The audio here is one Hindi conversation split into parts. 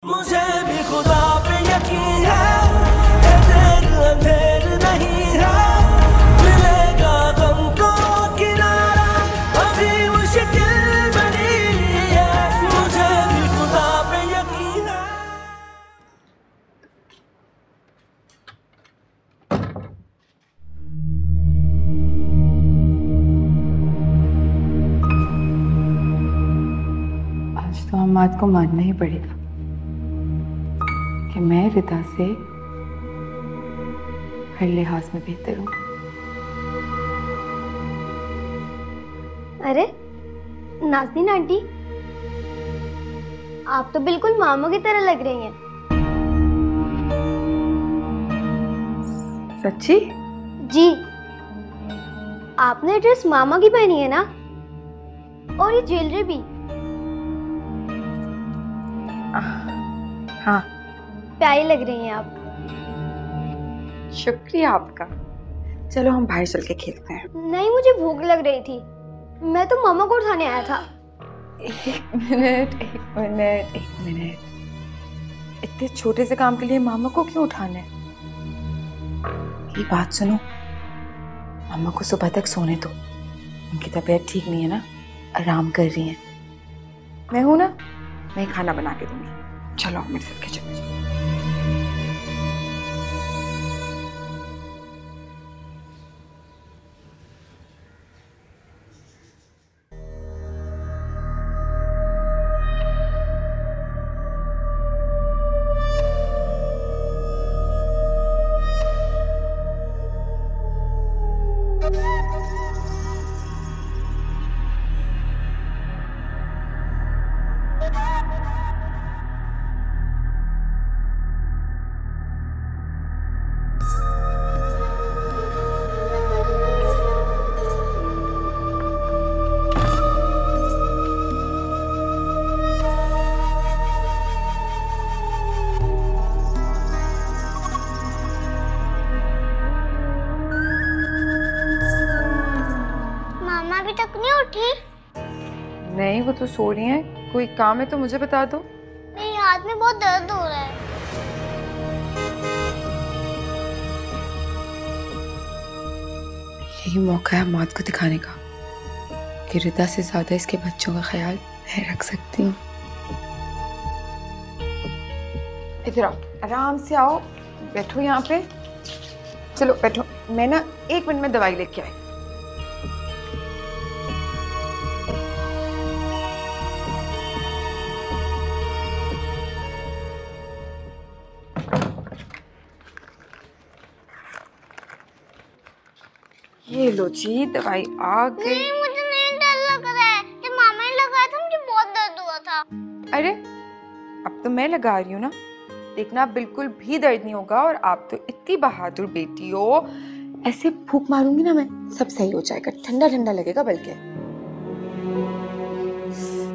मुझे भी खुदा पे यकीन है, देर अंधेर नहीं है, मिलेगा गम को किनारा, अभी मुश्किल बनी है, मुझे भी खुदा पे यकीन है। आज तो अम्माद को मानना ही पड़ेगा कि मैं रिता से हर लिहाज में बेहतर हूँ। अरे नाज़नीन आंटी, आप तो बिल्कुल मामा की तरह लग रही हैं। सच्ची? जी, आपने ड्रेस मामा की पहनी है ना, और ये ज्वेलरी भी। हाँ, प्यारी लग रही हैं आप। शुक्रिया आपका। चलो हम बाहर चल के खेलते हैं। नहीं, मुझे भूख लग रही थी, मैं तो मामा को उठाने आया था। एक मिनट। इतने छोटे से काम के लिए मामा को क्यों उठाना है? ये बात सुनो, मामा को सुबह तक सोने दो। उनकी तबीयत ठीक नहीं है ना, आराम कर रही हैं। मैं हूं ना, मैं खाना बना के दूंगी। चलो आप मेरे साथ किचन में जाओ। मामा अभी तक नहीं उठी? नहीं, वो तो सो रही हैं। कोई काम है तो मुझे बता दो। मेरे हाथ में बहुत दर्द हो रहा है। यही मौका है मात को दिखाने का कि रिता से ज्यादा इसके बच्चों का ख्याल मैं रख सकती हूँ। इधर आओ, आराम से आओ, बैठो यहाँ पे। चलो बैठो, मैं ना 1 मिनट में दवाई लेके आई। ये लो जी, दवाई आ गई। नहीं, मुझे नहीं डर लग रहा है। जब मामा ने लगाया था मुझे बहुत दर्द हुआ था। अरे अब तो मैं लगा रही हूँ ना, देखना बिल्कुल भी दर्द नहीं होगा। और आप तो इतनी बहादुर बेटी हो, ऐसे फूंक मारूंगी ना मैं, सब सही हो जाएगा। ठंडा ठंडा लगेगा, बल्कि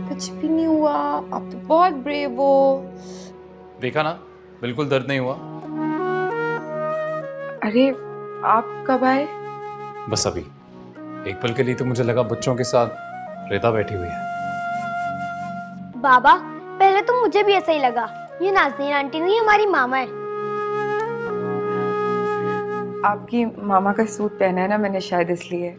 कुछ भी नहीं हुआ। आप तो बहुत ब्रेव हो। देखा ना, बिल्कुल दर्द नहीं हुआ। अरे आप कब आए? बस अभी एक पल के लिए तो मुझे लगा बच्चों के साथ रिता बैठी हुई है। बाबा, पहले तो मुझे भी ऐसा ही लगा। ये नाज़नीन आंटी नहीं, हमारी मामा है। आपकी मामा का सूट पहना है ना मैंने, शायद इसलिए।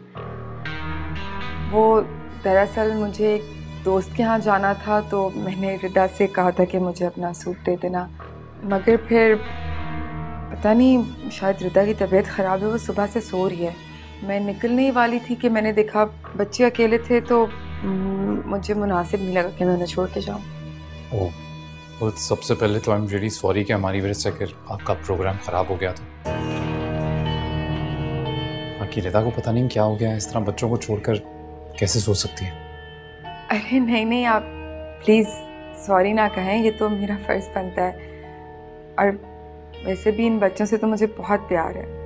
वो दरअसल मुझे एक दोस्त के यहाँ जाना था, तो मैंने रिता से कहा था कि मुझे अपना सूट दे देना। मगर फिर पता नहीं, शायद रिता की तबीयत ख़राब है, वो सुबह से सो रही है। मैं निकलने ही वाली थी कि मैंने देखा बच्चे अकेले थे, तो मुझे मुनासिब नहीं लगा कि मैं उन्हें छोड़ के जाऊँ। ओह, वो सबसे पहले तो आई एम रियली सॉरी कि हमारी वजह से अगर आपका प्रोग्राम ख़राब हो गया तो। बाकी रिता को पता नहीं क्या हो गया, इस तरह बच्चों को छोड़कर कैसे सो सकती है। अरे नहीं, आप प्लीज़ सॉरी ना कहें, ये तो मेरा फ़र्ज़ बनता है। और वैसे भी इन बच्चों से तो मुझे बहुत प्यार है।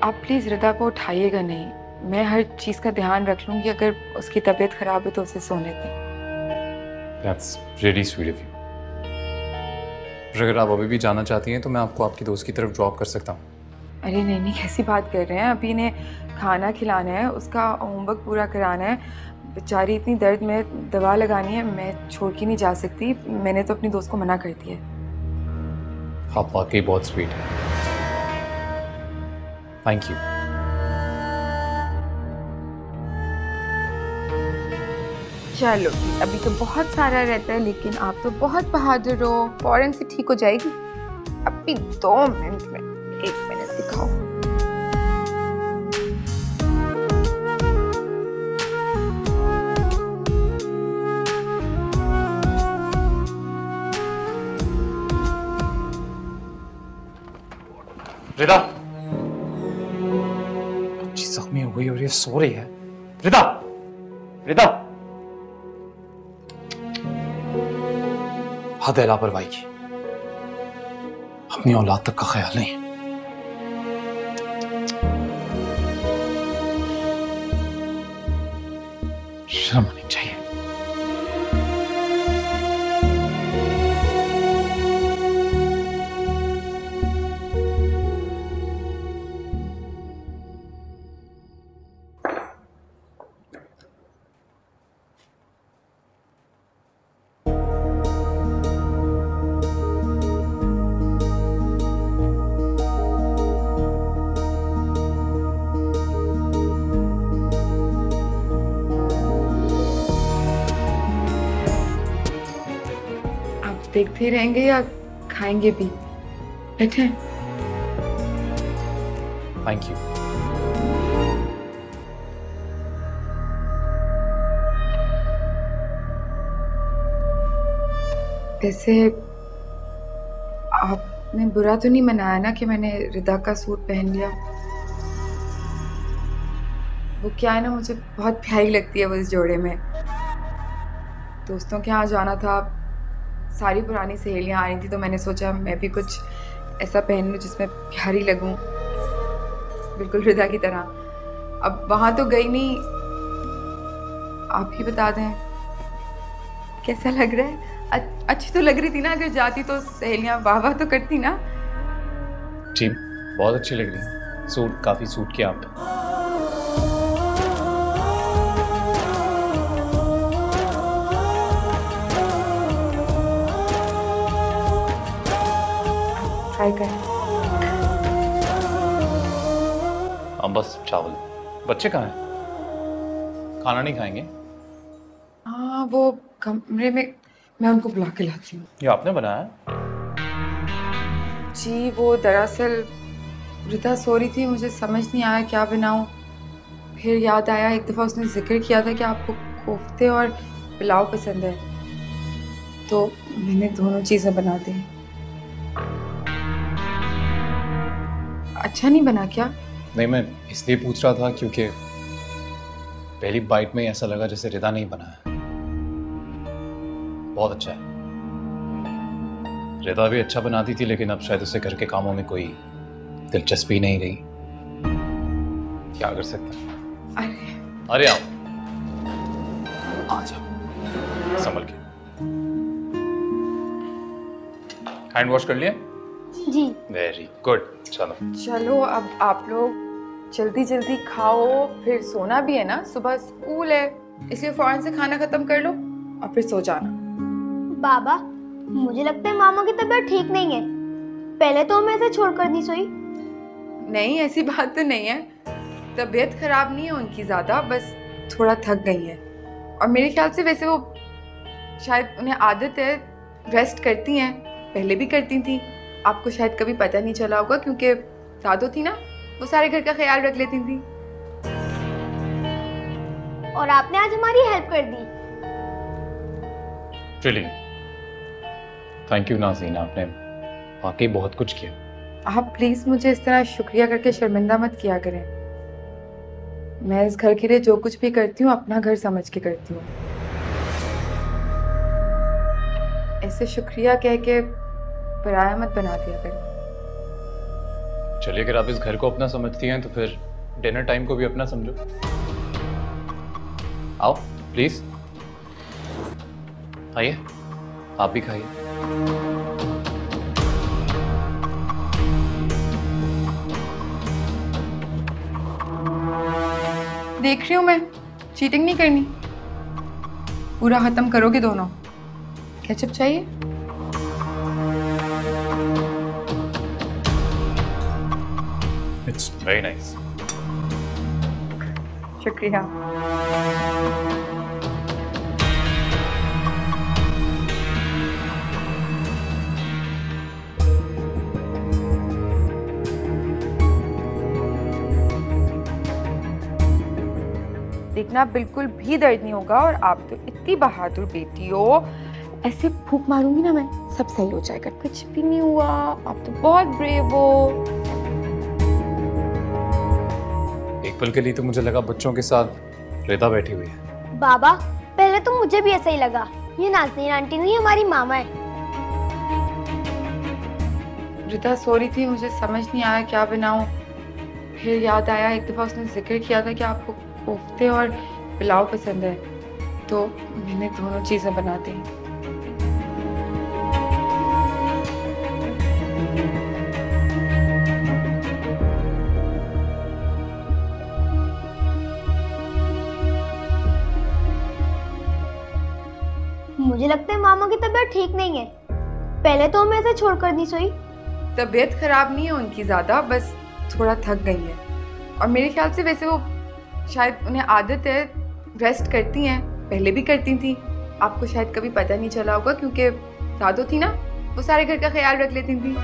आप प्लीज़ रिता को उठाइएगा नहीं। मैं हर चीज़ का ध्यान रख लूँगी। अगर उसकी तबीयत ख़राब है तो उसे सोने दें। That's really sweet of you. पर अगर आप अभी भी जाना चाहती हैं तो मैं आपको आपकी दोस्त की तरफ ड्रॉप कर सकता हूँ। अरे नहीं, कैसी बात कर रहे हैं? अभी इन्हें खाना खिलाना है, उसका होमवर्क पूरा कराना है, बेचारी इतनी दर्द में दवा लगानी है, मैं छोड़ के नहीं जा सकती। मैंने तो अपनी दोस्त को मना कर दिया है। आप वाकई बहुत स्वीट है, थैंक यू। चलो अभी तो बहुत सारा रहता है, लेकिन आप तो बहुत बहादुर हो, फौरन से ठीक हो जाएगी। अभी 2 मिनट में, 1 मिनट दिखाओ। रिदा, बच्ची जख्मी हो गई और ये सो रही है। रिदा, रिदा, हद है लापरवाही की, अपनी औलाद तक का ख्याल नहीं। शर्म आनी चाहिए। देखते ही रहेंगे या खाएंगे भी? बैठे। Thank you. वैसे आपने बुरा तो नहीं मनाया ना कि मैंने रिदा का सूट पहन लिया? वो क्या है ना, मुझे बहुत प्यारी लगती है वो इस जोड़े में। दोस्तों के यहाँ जाना था, सारी पुरानी सहेलियाँ आ रही थी, तो मैंने सोचा मैं भी कुछ ऐसा पहन लूँ जिसमें प्यारी लगूँ, बिल्कुल रिदा की तरह। अब वहाँ तो गई नहीं, आप ही बता दें कैसा लग रहा है? अच्छी तो लग रही थी ना, अगर जाती तो सहेलियाँ वाह वाह तो करती ना। जी बहुत अच्छी लग रही है, सूट काफी सूट किया आप पे। ट्राई करें। अब बस चावल। बच्चे कहाँ हैं? खाना नहीं खाएंगे? हाँ वो कमरे में, मैं उनको बुला के लाती हूँ। ये आपने बनाया? जी वो दरअसल रिदा सो रही थी, मुझे समझ नहीं आया क्या बनाऊँ। फिर याद आया एक दफ़ा उसने जिक्र किया था कि आपको कोफ्ते और पुलाव पसंद है, तो मैंने दोनों चीज़ें बना दी। अच्छा नहीं बना क्या? नहीं, मैं इसलिए पूछ रहा था क्योंकि पहली बाइट में ऐसा लगा जैसे रिदा नहीं बनाया। बहुत अच्छा है। रिदा भी अच्छा बनाती थी, लेकिन अब शायद उसे घर के कामों में कोई दिलचस्पी नहीं रही। क्या कर सकते हैं? अरे आओ, आ जाओ, संभल के। हैंड वॉश कर लिया? जी। Very good. चलो अब आप लोग जल्दी जल्दी खाओ, फिर सोना भी है ना, सुबह स्कूल है, इसलिए फौरन से खाना खत्म कर लो और फिर सो जाना। बाबा, मुझे लगता है मामा की तबीयत ठीक नहीं है। पहले तो मैं ऐसे छोड़कर नहीं सोई। नहीं ऐसी बात तो नहीं है, तबीयत खराब नहीं है उनकी ज़्यादा, बस थोड़ा थक गई है। और मेरे ख्याल से वैसे वो शायद उन्हें आदत है, रेस्ट करती हैं, पहले भी करती थी। आपको शायद कभी पता नहीं चला होगा क्योंकि दादो थी ना, वो सारे घर का ख्याल रख लेती थी। और आपने आज हमारी हेल्प कर दी। Really? थैंक यू नाज़रीन, आपने वाकई बहुत कुछ किया। आप प्लीज़ मुझे इस तरह शुक्रिया करके शर्मिंदा मत किया करें। मैं इस घर के लिए जो कुछ भी करती हूँ अपना घर समझ के करती हूँ। ऐसे शुक्रिया कह के पराया मत बना दिया करें। चलिए, अगर आप इस घर को अपना समझती हैं तो फिर डिनर टाइम को भी अपना समझो। आओ प्लीज, आइए, आप भी खाइए। देख रही हूँ मैं, चीटिंग नहीं करनी। पूरा ख़त्म करोगे दोनों? केचप चाहिए? It's very nice. शुक्रिया। देखना बिल्कुल भी दर्द नहीं होगा और आप तो इतनी बहादुर बेटी हो। ऐसे फूंक मारूंगी ना मैं, सब सही हो जाएगा। कुछ भी नहीं हुआ, आप तो बहुत ब्रेव हो। एक पल के लिए तो मुझे लगा बच्चों के साथ रिदा बैठी हुई है। बाबा पहले तो मुझे भी ऐसा ही लगा, ये नाज़नीन आंटी नहीं हमारी मामा है। रिदा सो रही थी, मुझे समझ नहीं आया क्या बनाऊं। फिर याद आया एक दफ़ा उसने जिक्र किया था कि आपको कोफ्ते और पुलाव पसंद है, तो मैंने दोनों चीज़ें बना दी। मुझे लगता है मामा की तबीयत ठीक नहीं है, पहले तो हमें ऐसे छोड़कर नहीं सोई। तबीयत खराब नहीं है उनकी ज़्यादा, बस थोड़ा थक गई है। और मेरे ख्याल से वैसे वो शायद उन्हें आदत है, रेस्ट करती हैं, पहले भी करती थी। आपको शायद कभी पता नहीं चला होगा क्योंकि दादो थी ना, वो सारे घर का ख्याल रख लेती थी।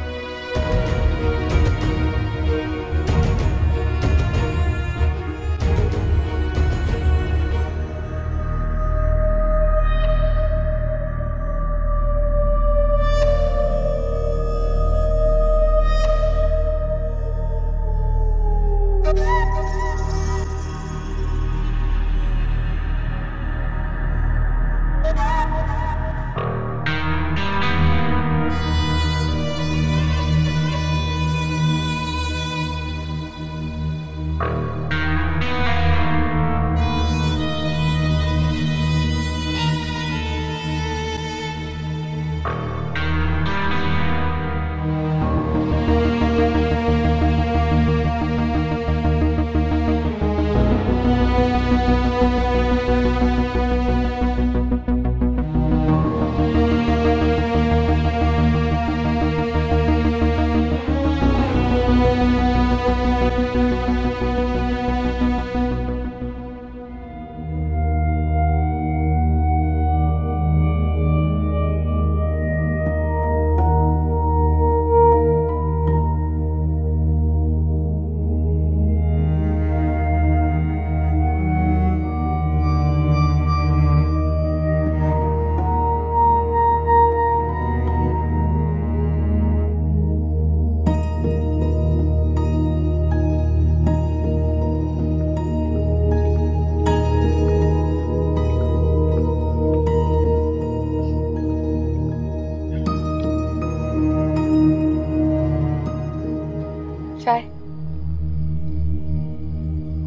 चाय।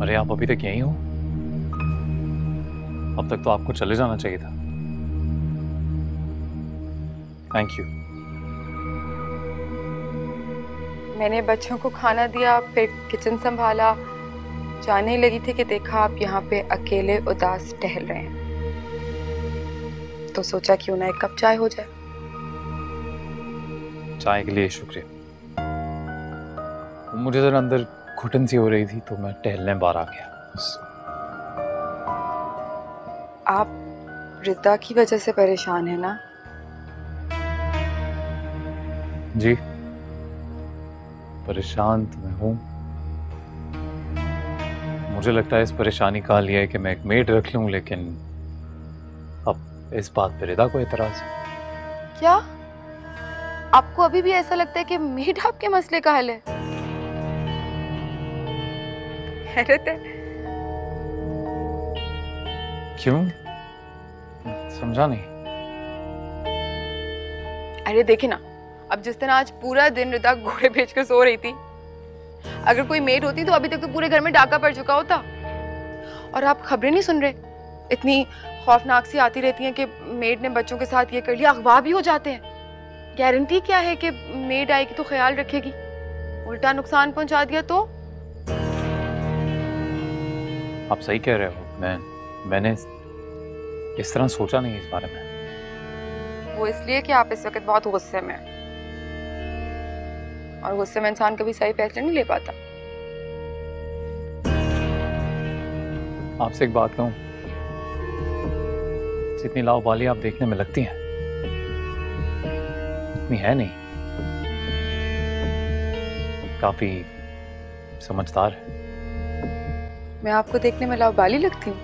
अरे आप अभी तक यहीं हो? अब तक तो आपको चले जाना चाहिए था। Thank you. मैंने बच्चों को खाना दिया, फिर किचन संभाला, जाने लगी थी कि देखा आप यहाँ पे अकेले उदास टहल रहे हैं, तो सोचा क्यों ना एक कप चाय हो जाए। चाय के लिए शुक्रिया। मुझे जरा अंदर घुटन सी हो रही थी तो मैं टहलने बाहर आ गया। आप रिदा की वजह से परेशान है ना? जी परेशान तो मैं हूं। मुझे लगता है इस परेशानी का हल यह है कि मैं एक मेड रख लूं, लेकिन अब इस बात पर रिदा को एतराज है। क्या आपको अभी भी ऐसा लगता है कि मेड आपके मसले का हल है? हैरत है। क्यों? समझा नहीं। अरे देखिए ना, अब जिस तरह आज पूरा दिन रिदा घोड़े बेच कर सो रही थी, अगर कोई मेड होती तो अभी तक तो पूरे घर में डाका पड़ चुका होता। और आप खबरें नहीं सुन रहे? इतनी खौफनाक सी आती रहती हैं कि मेड ने बच्चों के साथ ये कर लिया, अगवा भी हो जाते हैं। गारंटी क्या है कि मेड आएगी तो ख्याल रखेगी, उल्टा नुकसान पहुंचा दिया तो? आप सही कह रहे हो। मैंने इस तरह सोचा नहीं इस बारे में। वो इसलिए कि आप इस वक्त बहुत गुस्से में हैं, और गुस्से में इंसान कभी सही फैसले नहीं ले पाता। आपसे एक बात कहूं, जितनी लावाबाली आप देखने में लगती हैं इतनी है नहीं, काफी समझदार है। मैं आपको देखने में लावाबाली लगती हूँ?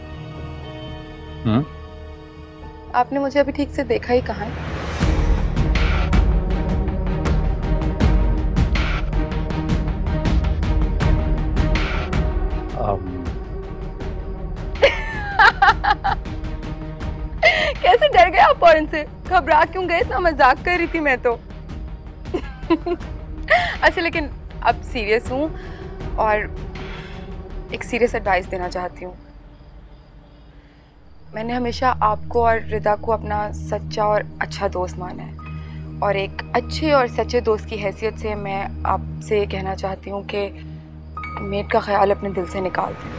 आपने मुझे अभी ठीक से देखा ही कहाँ है? कैसे डर गए आप फौरन से? घबरा क्यों गए? इतना मजाक कर रही थी मैं तो। अच्छा, लेकिन अब सीरियस हूँ और एक सीरियस एडवाइस देना चाहती हूँ। मैंने हमेशा आपको और रिदा को अपना सच्चा और अच्छा दोस्त माना है, और एक अच्छे और सच्चे दोस्त की हैसियत से मैं आपसे ये कहना चाहती हूँ कि मेड का ख्याल अपने दिल से निकाल दें।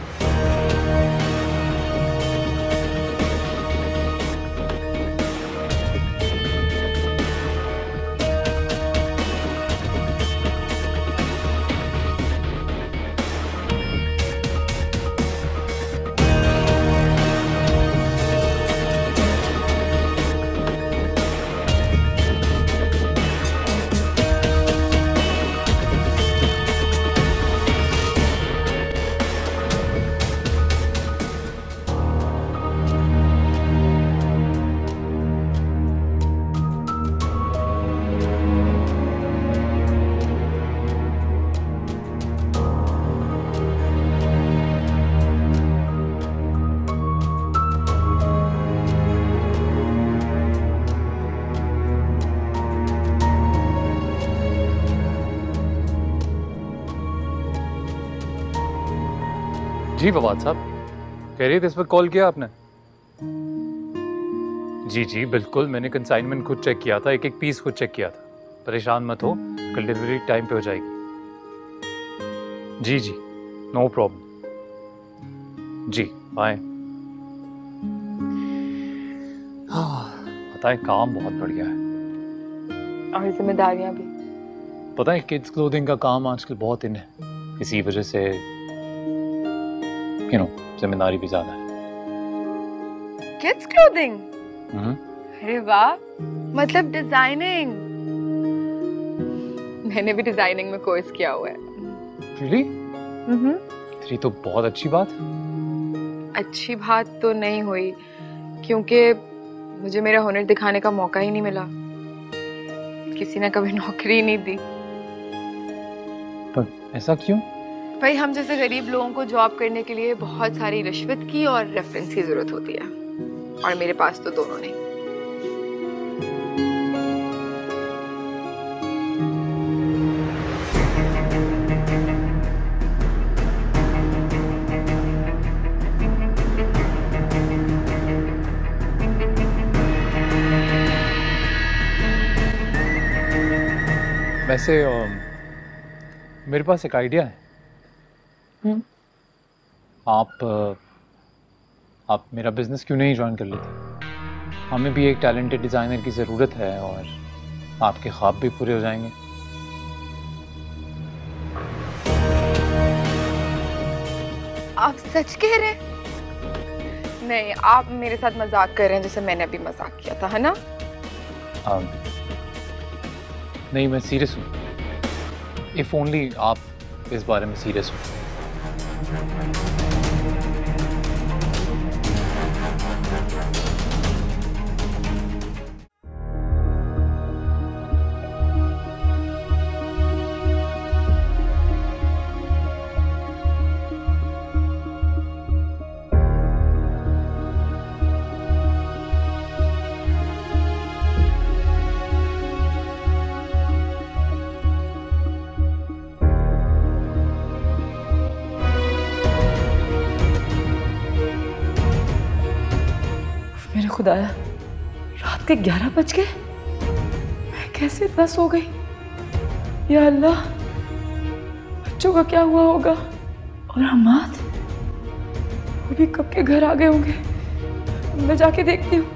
जी फवाद साहब, कह रही थे इस वक्त कॉल किया आपने? जी जी बिल्कुल, मैंने कंसाइनमेंट खुद चेक किया था, एक एक पीस खुद चेक किया था। परेशान मत हो, कल डिलीवरी टाइम पे हो जाएगी। जी जी नो प्रॉब्लम। जी बाय। पता है काम बहुत बढ़िया है, और जिम्मेदारियां भी। पता है किड्स क्लोथिंग का काम आजकल बहुत इन है, इसी वजह से जिम्मेदारी भी ज्यादा है। Kids clothing? अरे वाह, मतलब डिजाइनिंग। मैंने भी डिजाइनिंग में कोर्स किया हुआ है। Really? तेरी तो बहुत अच्छी बात। अच्छी बात तो नहीं हुई, क्योंकि मुझे मेरा हुनर दिखाने का मौका ही नहीं मिला। किसी ने कभी नौकरी नहीं दी। पर ऐसा क्यों? भाई, हम जैसे गरीब लोगों को जॉब करने के लिए बहुत सारी रिश्वत की और रेफरेंस की जरूरत होती है, और मेरे पास तो दोनों नहीं। वैसे मेरे पास एक आइडिया है। आप मेरा बिजनेस क्यों नहीं ज्वाइन कर लेते? हमें भी एक टैलेंटेड डिजाइनर की ज़रूरत है और आपके ख्वाब भी पूरे हो जाएंगे। आप सच कह रहे हैं? नहीं, आप मेरे साथ मजाक कर रहे हैं, जैसे मैंने अभी मजाक किया था, है ना? नहीं, मैं सीरियस हूँ। इफ ओनली आप इस बारे में सीरियस हो। मेरे खुदाया, रात के 11 बज गए। मैं कैसे इतना सो गई? या अल्लाह, बच्चों का क्या हुआ होगा? और हमाद, वो भी कब के घर आ गए होंगे? मैं जाके देखती हूँ।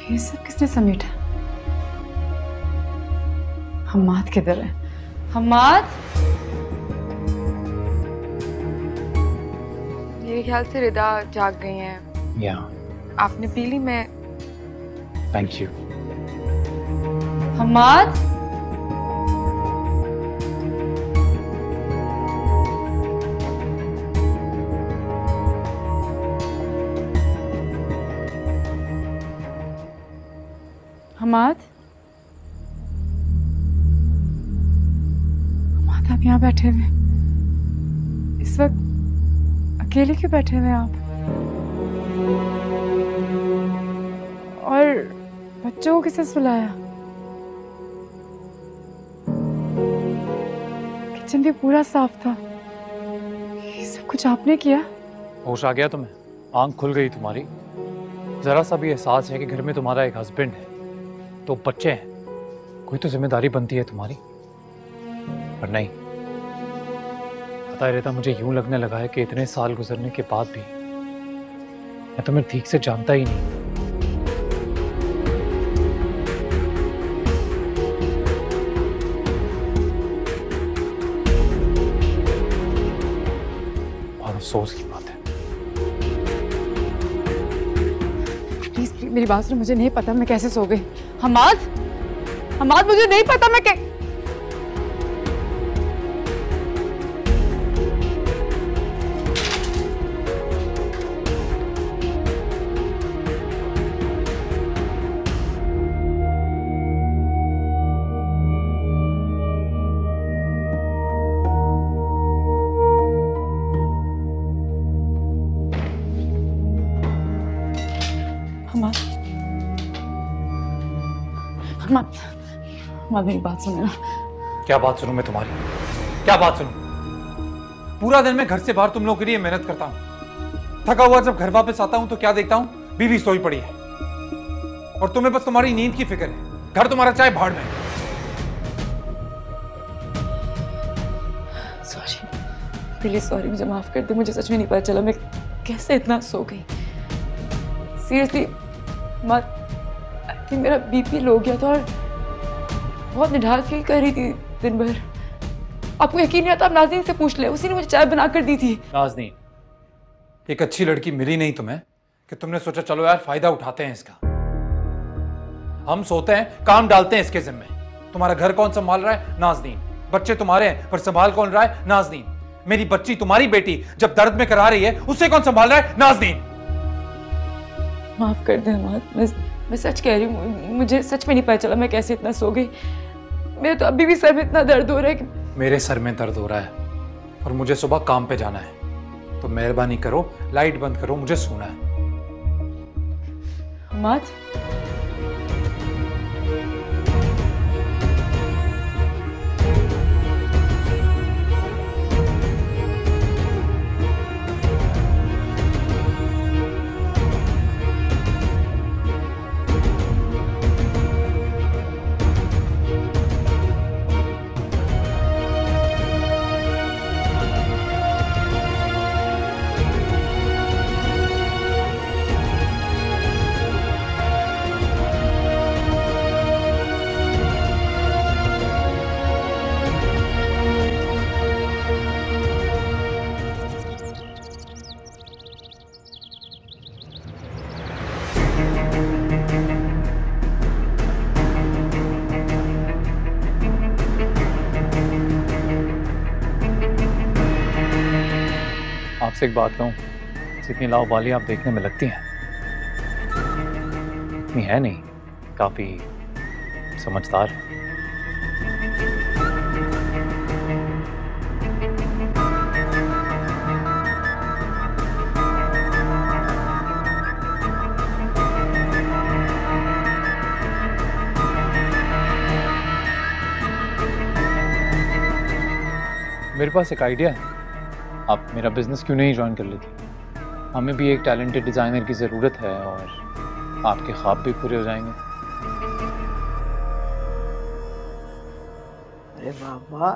ये सब किसने समेटा? हम्माद किधर है? हम्माद? मेरे ख्याल से रिदा जाग गई हैं। या आपने पी ली? मैं थैंक यू। हम्माद? हम्माद? हम्माद, आप यहाँ बैठे हुए इस वक्त अकेले क्यों बैठे हुए आप? और बच्चों को किसने सुलाया? किचन भी पूरा साफ था। ये सब कुछ आपने किया? होश आ गया तुम्हें? आंख खुल गई तुम्हारी? जरा सा भी एहसास है कि घर में तुम्हारा एक हस्बैंड है, तो बच्चे हैं, कोई तो जिम्मेदारी बनती है तुम्हारी। पर नहीं, पता रहता मुझे यूं लगने लगा है कि इतने साल गुजरने के बाद भी मैं तुम्हें ठीक से जानता ही नहीं। बहुत अफसोस की बात है। प्लीज मेरी बात सुनो, मुझे नहीं पता मैं कैसे सो गई। हम्माद, हम्माद, मुझे नहीं पता मैं हम्माद, हम्माद, हम्माद, मेरी बात सुनो ना। क्या बात सुनूं मैं तुम्हारी? क्या बात सुनूं? पूरा दिन मैं घर से बाहर तुम लोगों के लिए मेहनत करता हूं। थका हुआ जब घर वापस आता हूं तो क्या देखता हूं? बीवी सोई पड़ी है और तुम्हें बस तुम्हारी नींद की फिक्र है। घर तुम्हारा चाहे भाड़ में। सॉरी, प्लीज सॉरी, मुझे माफ कर दे। मुझे सच में नहीं पता चला मैं कैसे इतना सो गई। सीरियसली मत, आई थिंक मेरा बीपी लो गया था और बहुत निढाल फील कर रही थी दिन भर। आपको यकीन नहीं आता? आप नाज़नीन से पूछ ले, उसी ने मुझे चाय बना कर दी थी। नाज़नीन, एक अच्छी लड़की मिली नहीं तुम्हें कि तुमने सोचा चलो यार फायदा उठाते हैं इसका। हम सोते हैं, काम डालते हैं इसके जिम्मे। तुम्हारा घर कौन संभाल रहा है? नाज़नीन। बच्चे तुम्हारे हैं पर संभाल कौन रहा है? नाज़नीन। मेरी बच्ची, तुम्हारी बेटी जब दर्द में करा रही है, उसे कौन संभाल रहा है? नाज़नीन। माफ कर दे हम्माद, मैं सच कह रही हूँ, मुझे सच में नहीं पता चला मैं कैसे इतना सो गई। मेरे तो अभी भी सर में इतना दर्द हो रहा है कि मेरे सर में दर्द हो रहा है और मुझे सुबह काम पे जाना है, तो मेहरबानी करो लाइट बंद करो, मुझे सोना है। हम्माद, आपसे एक बात कहूँ, जितनी लाओबाली आप देखने में लगती हैं इतनी है नहीं, काफी समझदार। मेरे पास एक आइडिया है, आप मेरा बिजनेस क्यों नहीं ज्वाइन कर लेती? हमें भी एक टैलेंटेड डिज़ाइनर की ज़रूरत है और आपके ख्वाब भी पूरे हो जाएंगे। अरे बाबा,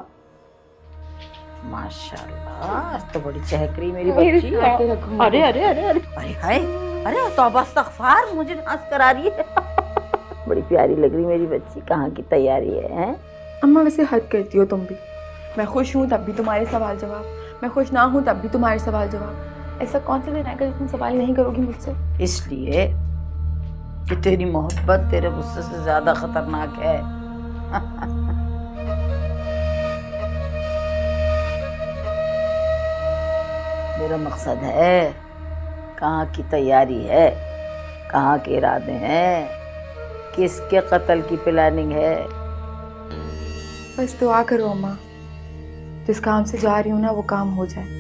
माशाल्लाह, आज तो बड़ी चहक रही मेरी बच्ची। अरे अरे अरे अरे अरे हाय, अरे तौबा इस्तगफार, मुझे नाच करा रही है। बड़ी प्यारी लग रही मेरी बच्ची। कहाँ की तैयारी है? अम्मा वैसे हद करती हो तुम भी। मैं खुश हूँ तब भी तुम्हारे सवाल जवाब, मैं खुश ना हूँ तब भी तुम्हारे सवाल जवाब। ऐसा कौन सा दिन आएगा जब तुम सवाल नहीं करोगी मुझसे? इसलिए कि तेरी मोहब्बत तेरे गुस्से से ज्यादा खतरनाक है। मेरा मकसद है, कहाँ की तैयारी है, कहाँ के इरादे हैं, किसके कत्ल की प्लानिंग है। बस दुआ करो अम्मा, जिस काम से जा रही हूँ ना वो काम हो जाए।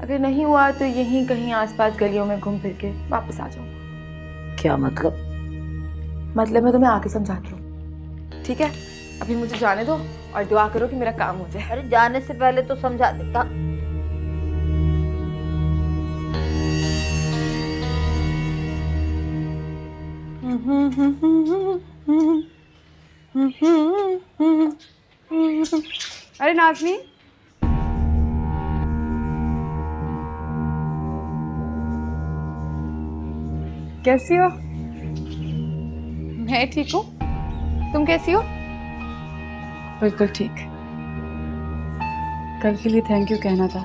अगर नहीं हुआ तो यहीं कहीं आसपास गलियों में घूम फिर के वापस आ जाऊंगा। क्या मतलब? मतलब मैं तुम्हें आके समझाती हूँ, ठीक है? अभी मुझे जाने दो और दुआ करो कि मेरा काम हो जाए। अरे जाने से पहले तो समझा देता। अरे नाज़नीन, कैसी हो? मैं ठीक हूँ, तुम कैसी हो? बिल्कुल ठीक। कल के लिए थैंक यू कहना था।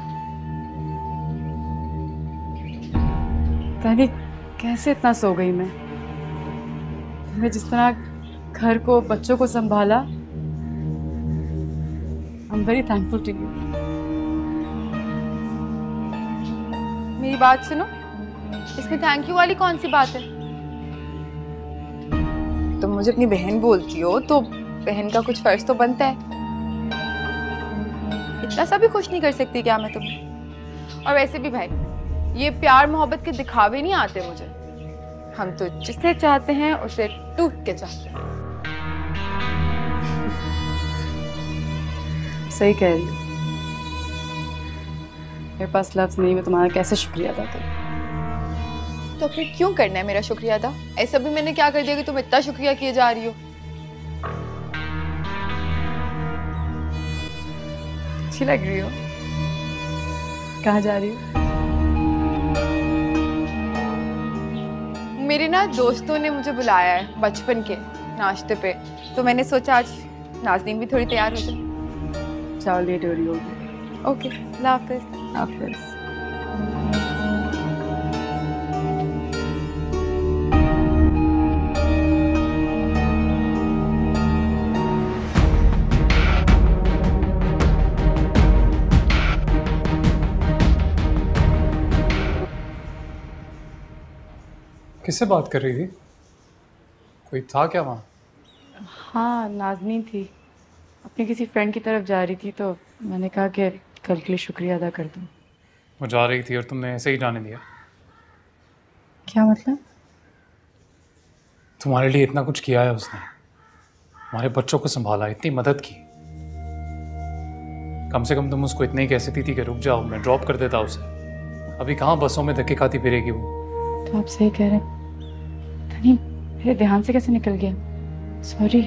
पता नहीं कैसे इतना सो गई मैं। तुमने जिस तरह घर को, बच्चों को संभाला, I am very thankful to you. मेरी बात सुनो, इसमें थैंक यू वाली कौन सी बात है? तुम मुझे अपनी बहन बोलती हो तो बहन का कुछ फर्ज तो बनता है। इतना सा भी खुश नहीं कर सकती क्या मैं तुम्हें? और वैसे भी भाई, ये प्यार मोहब्बत के दिखावे नहीं आते मुझे। हम तो जिसे चाहते हैं उसे टूट के चाहते हैं। सही कह रही हो। मेरे पास लफ्ज़ नहीं, मैं तुम्हारा कैसे शुक्रिया अदा करूं? तो फिर क्यों करना है मेरा शुक्रिया अदा? ऐसा भी मैंने क्या कर दिया कि तुम इतना शुक्रिया किए जा रही हो? अच्छी लग रही हो। कहाँ जा रही हो? मेरे ना दोस्तों ने मुझे बुलाया है बचपन के नाश्ते पे, तो मैंने सोचा आज नाज़नीन भी थोड़ी तैयार हो जाए। जाओ, लेट हो रही होगी। ओके, अल्लाह हाफिज़। हाफिज़। किससे बात कर रही थी? कोई था क्या वहाँ? हाँ, नाज़नीन थी। अपनी किसी फ्रेंड की तरफ जा रही थी तो मैंने कहा कि कल के लिए शुक्रिया अदा कर दूँ। वो जा रही थी और तुमने ऐसे ही जाने दिया? क्या मतलब? तुम्हारे लिए इतना कुछ किया है उसने, हमारे बच्चों को संभाला, इतनी मदद की। कम से कम तुम उसको इतने ही कह सकती थी कि रुक जाओ, मैं ड्रॉप कर देता उसे। अभी कहाँ बसों में धक्के खाती फिरेगी वो। तो आप सही कह रहे हैं। नहीं, मेरे ध्यान से कैसे निकल गया, सॉरी।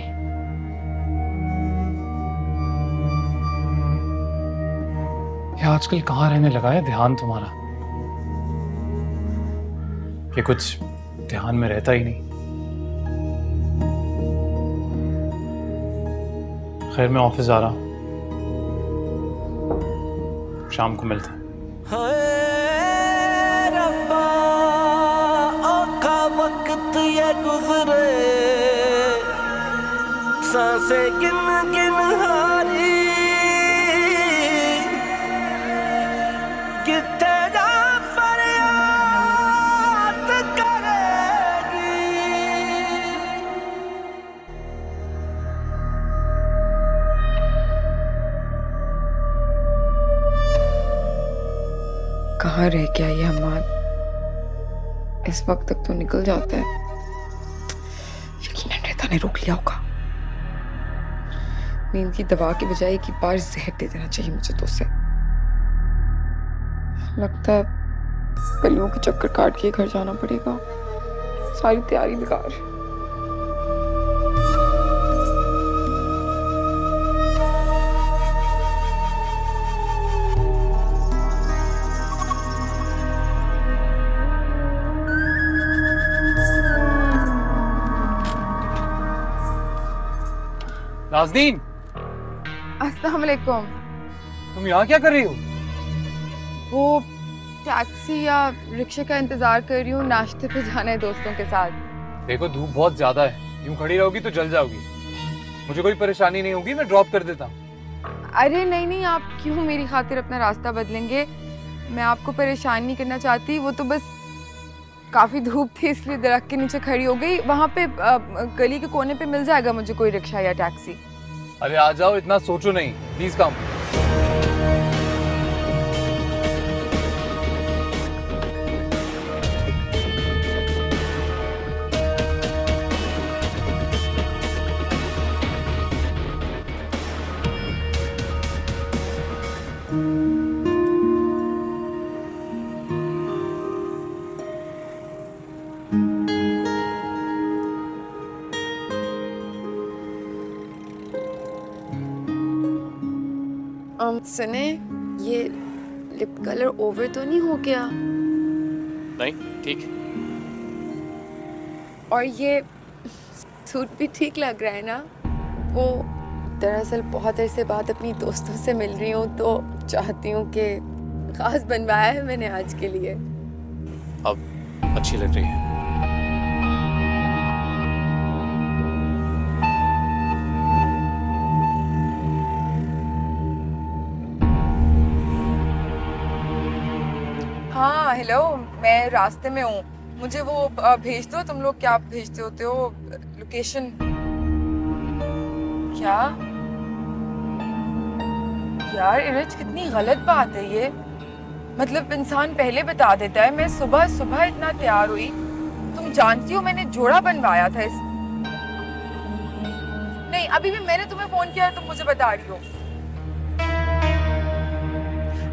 ये आजकल कहाँ रहने लगा है ध्यान तुम्हारा? ये कुछ ध्यान में रहता ही नहीं। खैर, मैं ऑफिस जा रहा हूँ, शाम को मिलते हैं। हाय रब्बा, औखा वक्त ये गुजरे, सांसें गिन गिन हारी, कहाँ रह गया ये हमाद? इस वक्त तक तो निकल जाता है। यकीनन रेता ने रोक लिया होगा। नींद की दवा की बजाय एक बार जहर दे देना चाहिए मुझे तो उसे। लगता है गलियों के चक्कर काट के घर जाना पड़ेगा। सारी तैयारी बेकार। नाज़नीन, अस्सलाम वालेकुम। तुम यहाँ क्या कर रही हो? वो टैक्सी या रिक्शे का इंतजार कर रही हूँ, नाश्ते पे जाना है दोस्तों के साथ। देखो धूप बहुत ज्यादा है, यूं खड़ी रहोगी तो जल जाओगी। मुझे कोई परेशानी नहीं होगी, मैं ड्रॉप कर देता हूँ। अरे नहीं नहीं, आप क्यों मेरी खातिर अपना रास्ता बदलेंगे? मैं आपको परेशान नहीं करना चाहती। वो तो बस काफी धूप थी इसलिए दरख्त के नीचे खड़ी हो गई। वहाँ पे गली के कोने पे मिल जाएगा मुझे कोई रिक्शा या टैक्सी। अरे आ जाओ, इतना सोचो नहीं, प्लीज कम। सुने, ये लिप कलर ओवर तो नहीं हो गया? नहीं, ठीक। और ये सूट भी ठीक लग रहा है ना? वो दरअसल बहुत अरसे बाद अपनी दोस्तों से मिल रही हूँ तो चाहती हूँ कि खास बनवाया है मैंने आज के लिए। अब अच्छी लग रही है। हाँ हेलो, मैं रास्ते में हूँ। मुझे वो भेज दो। तुम लोग क्या भेजते होते हो? लोकेशन? क्या यार इरज, कितनी गलत बात है ये। मतलब इंसान पहले बता देता है। मैं सुबह सुबह इतना तैयार हुई। तुम जानती हो मैंने जोड़ा बनवाया था इस। नहीं, अभी भी मैंने तुम्हें फोन किया, तुम मुझे बता रही हो।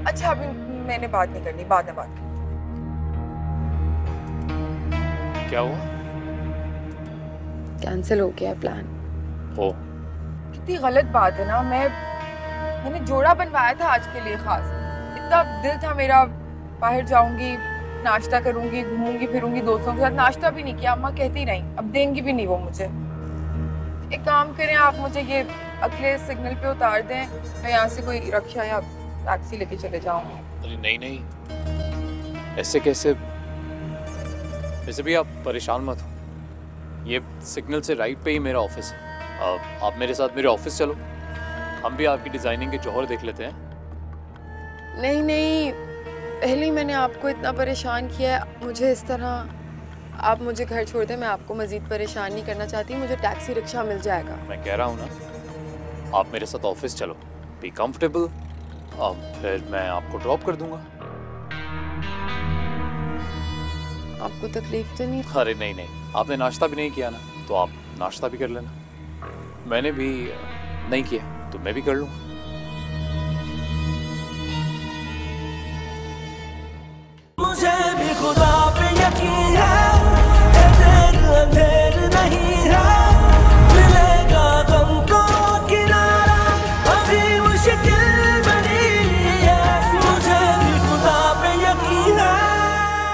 अच्छा अभी मैंने बात नहीं करनी, बाद में बात करनी। क्या हुआ? कैंसिल हो गया प्लान। ओ, कितनी गलत बात है ना। मैंने जोड़ा बनवाया था आज के लिए खास। इतना दिल था मेरा, बाहर जाऊंगी, नाश्ता करूंगी, घूमूंगी फिरूंगी दोस्तों के साथ। नाश्ता भी नहीं किया, अम्मा कहती नहीं, अब देंगी भी नहीं वो मुझे। एक काम करें, आप मुझे ये अगले सिग्नल पे उतार दें, मैं यहाँ से कोई रिक्शा या टैक्सी लेके चले जाऊंगी। अरे नहीं नहीं, ऐसे कैसे? वैसे भी आप परेशान मत हो, ये सिग्नल से राइट पे ही मेरा ऑफिस है। आप मेरे साथ मेरे ऑफिस चलो, हम भी आपकी डिजाइनिंग के जौहर देख लेते हैं। नहीं नहीं, पहले ही मैंने आपको इतना परेशान किया है, मुझे इस तरह आप मुझे घर छोड़ दें। मैं आपको मजीद परेशान नहीं करना चाहती। मुझे टैक्सी रिक्शा मिल जाएगा। मैं कह रहा हूँ ना, आप मेरे साथ ऑफिस चलो, बी कंफर्टेबल, फिर मैं आपको ड्रॉप कर दूंगा। आपको तकलीफ तो नहीं? अरे नहीं नहीं, आपने नाश्ता भी नहीं किया ना, तो आप नाश्ता भी कर लेना। मैंने भी नहीं किया तो मैं भी कर लूँगा।